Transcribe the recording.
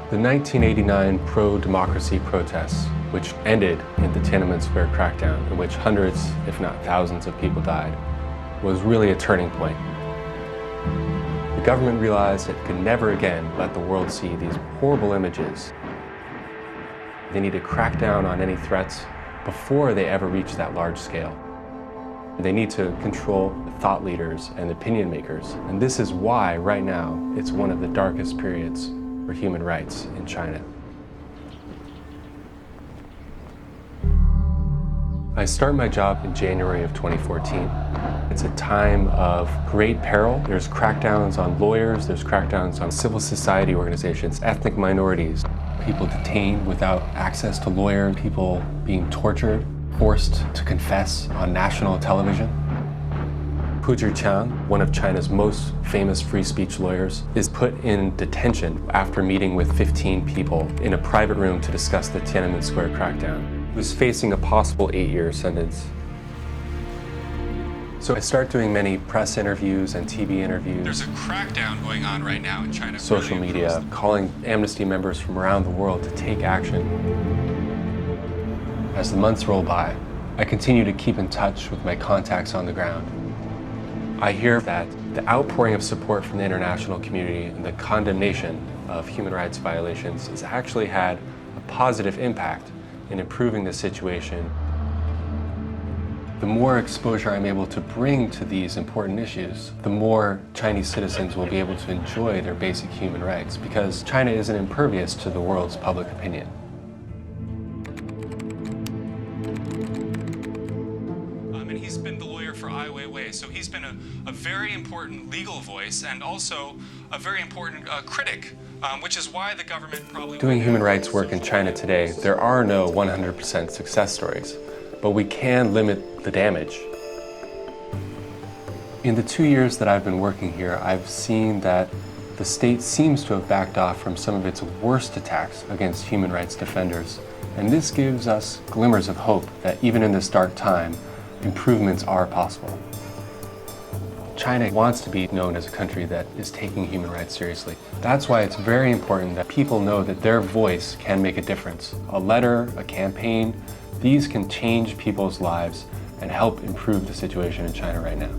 The 1989 pro-democracy protests, which ended in the Tiananmen Square crackdown, in which hundreds, if not thousands of people died, was really a turning point. The government realized it could never again let the world see these horrible images. They need to crack down on any threats before they ever reach that large scale. They need to control the thought leaders and opinion makers. And this is why, right now, it's one of the darkest periods for human rights in China. I start my job in January of 2014. It's a time of great peril. There's crackdowns on lawyers, there's crackdowns on civil society organizations, ethnic minorities, people detained without access to lawyers, people being tortured, forced to confess on national television. Pu Zhiqiang, one of China's most famous free speech lawyers, is put in detention after meeting with 15 people in a private room to discuss the Tiananmen Square crackdown. He was facing a possible 8-year sentence. So I start doing many press interviews and TV interviews. There's a crackdown going on right now in China. Social media, calling Amnesty members from around the world to take action. As the months roll by, I continue to keep in touch with my contacts on the ground. I hear that the outpouring of support from the international community and the condemnation of human rights violations has actually had a positive impact in improving the situation. The more exposure I'm able to bring to these important issues, the more Chinese citizens will be able to enjoy their basic human rights, because China isn't impervious to the world's public opinion. And he's been the lawyer for Ai Weiwei, so he's been a very important legal voice and also a very important critic, which is why the government probably... Doing human rights work in China today, there are no 100% success stories, but we can limit the damage. In the 2 years that I've been working here, I've seen that the state seems to have backed off from some of its worst attacks against human rights defenders. And this gives us glimmers of hope that even in this dark time, improvements are possible. China wants to be known as a country that is taking human rights seriously. That's why it's very important that people know that their voice can make a difference. A letter, a campaign, these can change people's lives and help improve the situation in China right now.